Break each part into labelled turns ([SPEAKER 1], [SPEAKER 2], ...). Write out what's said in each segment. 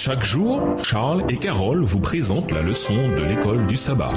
[SPEAKER 1] Chaque jour, Charles et Carole vous présentent la leçon de l'école du sabbat.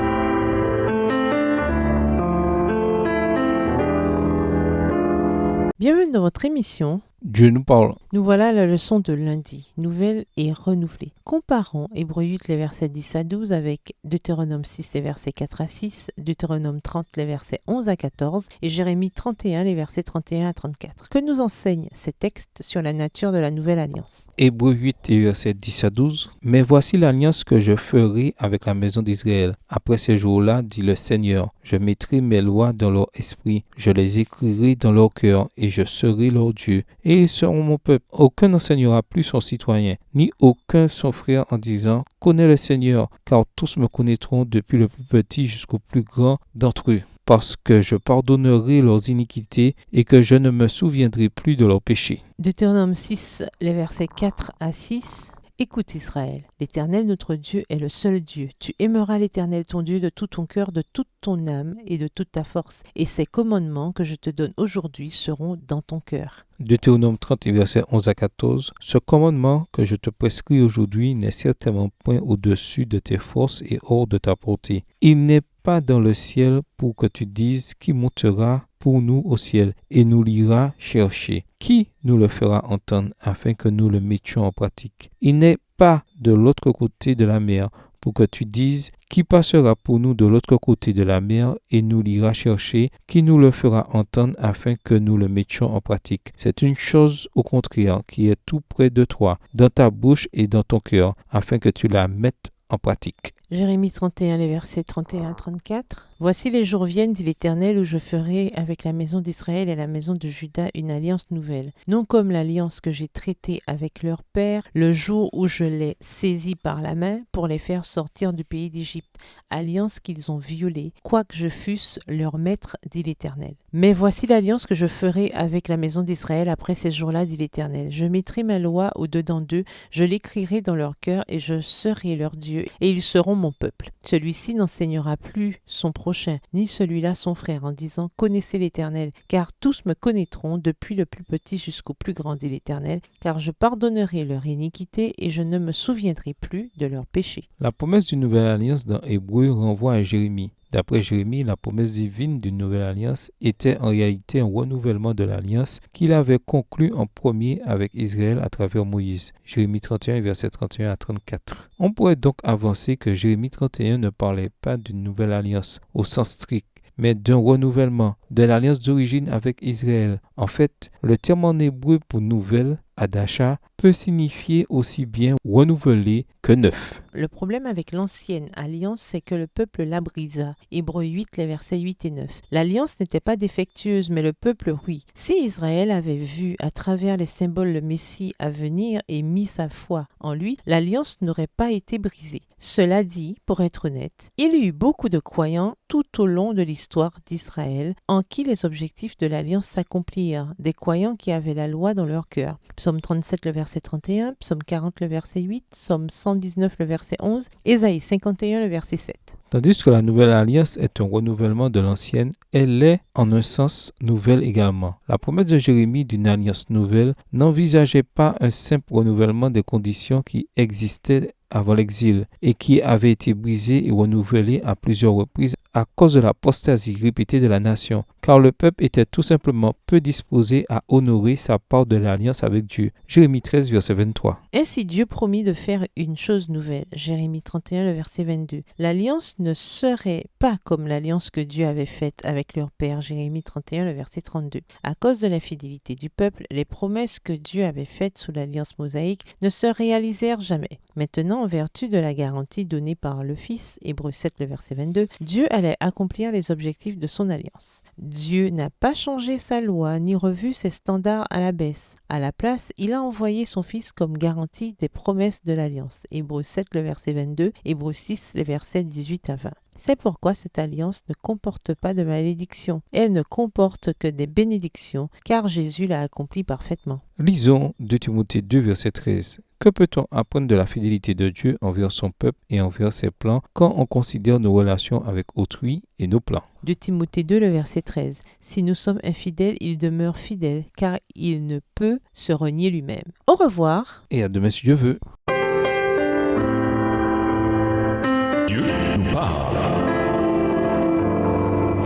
[SPEAKER 2] Bienvenue dans votre émission.
[SPEAKER 3] Dieu nous parle.
[SPEAKER 2] Nous voilà à la leçon de lundi, nouvelle et renouvelée. Comparons Hébreux 8, les versets 10 à 12 avec Deutéronome 6, les versets 4 à 6, Deutéronome 30, les versets 11 à 14 et Jérémie 31, les versets 31 à 34. Que nous enseignent ces textes sur la nature de la nouvelle alliance?
[SPEAKER 3] Hébreux 8 et versets 10 à 12. Mais voici l'alliance que je ferai avec la maison d'Israël. Après ces jours-là, dit le Seigneur, je mettrai mes lois dans leur esprit, je les écrirai dans leur cœur et je serai leur Dieu. Et ils seront mon peuple. Aucun n'enseignera plus son citoyen, ni aucun son frère en disant « Connais le Seigneur », car tous me connaîtront depuis le plus petit jusqu'au plus grand d'entre eux, parce que je pardonnerai leurs iniquités et que je ne me souviendrai plus de leurs péchés.
[SPEAKER 2] Deutéronome 6, les versets 4 à 6. Écoute Israël, l'Éternel notre Dieu est le seul Dieu. Tu aimeras l'Éternel ton Dieu de tout ton cœur, de toute ton âme et de toute ta force. Et ces commandements que je te donne aujourd'hui seront dans ton cœur.
[SPEAKER 3] Deutéronome 30, versets 11 à 14. Ce commandement que je te prescris aujourd'hui n'est certainement point au-dessus de tes forces et hors de ta portée. Il n'est pas dans le ciel pour que tu dises qui montera pour nous au ciel et nous l'ira chercher. Qui nous le fera entendre afin que nous le mettions en pratique? Il n'est pas de l'autre côté de la mer pour que tu dises qui passera pour nous de l'autre côté de la mer et nous l'ira chercher, qui nous le fera entendre afin que nous le mettions en pratique. C'est une chose au contraire qui est tout près de toi, dans ta bouche et dans ton cœur, afin que tu la mettes en pratique.
[SPEAKER 2] Jérémie 31, les versets 31 à 34. Voici les jours viennent, dit l'Éternel, où je ferai avec la maison d'Israël et la maison de Juda une alliance nouvelle. Non comme l'alliance que j'ai traitée avec leur père, le jour où je les saisis par la main pour les faire sortir du pays d'Égypte. Alliance qu'ils ont violée, quoique je fusse leur maître, dit l'Éternel. Mais voici l'alliance que je ferai avec la maison d'Israël après ces jours-là, dit l'Éternel. Je mettrai ma loi au-dedans d'eux, je l'écrirai dans leur cœur et je serai leur Dieu, et ils seront mon peuple. Celui-ci n'enseignera plus son prochain, ni celui-là son frère, en disant « Connaissez l'Éternel, car tous me connaîtront, depuis le plus petit jusqu'au plus grand, dit l'Éternel, car je pardonnerai leur iniquité et je ne me souviendrai plus de leurs péchés. »
[SPEAKER 3] La promesse d'une nouvelle alliance dans Hébreux renvoie à Jérémie. D'après Jérémie, la promesse divine d'une nouvelle alliance était en réalité un renouvellement de l'alliance qu'il avait conclue en premier avec Israël à travers Moïse. Jérémie 31, versets 31 à 34. On pourrait donc avancer que Jérémie 31 ne parlait pas d'une nouvelle alliance au sens strict, mais d'un renouvellement de l'alliance d'origine avec Israël. En fait, le terme en hébreu pour nouvelle, Hadasha, peut signifier aussi bien renouvelé que neuf.
[SPEAKER 2] Le problème avec l'ancienne alliance, c'est que le peuple la brisa. Hébreux 8, les versets 8 et 9. L'alliance n'était pas défectueuse, mais le peuple, oui. Si Israël avait vu à travers les symboles le Messie à venir et mis sa foi en lui, l'alliance n'aurait pas été brisée. Cela dit, pour être honnête, il y a eu beaucoup de croyants tout au long de l'histoire d'Israël en qui les objectifs de l'alliance s'accomplirent, des croyants qui avaient la loi dans leur cœur. Psaume 37, le verset 31, Psaume 40, le verset 8, Psaume 119, le verset 11, Ésaïe 51, le verset 7.
[SPEAKER 3] Tandis que la nouvelle alliance est un renouvellement de l'ancienne, elle est en un sens nouvelle également. La promesse de Jérémie d'une alliance nouvelle n'envisageait pas un simple renouvellement des conditions qui existaient avant l'exil et qui avaient été brisées et renouvelées à plusieurs reprises à cause de l'apostasie répétée de la nation, car le peuple était tout simplement peu disposé à honorer sa part de l'alliance avec Dieu. Jérémie 13, verset 23.
[SPEAKER 2] Ainsi Dieu promit de faire une chose nouvelle. Jérémie 31, le verset 22. L'alliance ne serait pas comme l'alliance que Dieu avait faite avec leur père. Jérémie 31, le verset 32. À cause de l'infidélité du peuple, les promesses que Dieu avait faites sous l'alliance mosaïque ne se réalisèrent jamais. Maintenant, en vertu de la garantie donnée par le Fils, Hébreux 7, le verset 22, Dieu allait accomplir les objectifs de son alliance. Dieu n'a pas changé sa loi ni revu ses standards à la baisse. À la place, il a envoyé son Fils comme garantie des promesses de l'alliance. Hébreux 7, le verset 22, Hébreux 6, les versets 18 à 20. C'est pourquoi cette alliance ne comporte pas de malédiction. Elle ne comporte que des bénédictions, car Jésus l'a accompli parfaitement.
[SPEAKER 3] Lisons 2 Timothée 2, verset 13. Que peut-on apprendre de la fidélité de Dieu envers son peuple et envers ses plans quand on considère nos relations avec autrui et nos plans?
[SPEAKER 2] 2 Timothée 2, le verset 13. Si nous sommes infidèles, il demeure fidèle, car il ne peut se renier lui-même. Au revoir.
[SPEAKER 3] Et à demain si Dieu veut.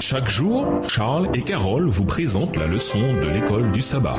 [SPEAKER 1] Chaque jour, Charles et Carole vous présentent la leçon de l'école du sabbat.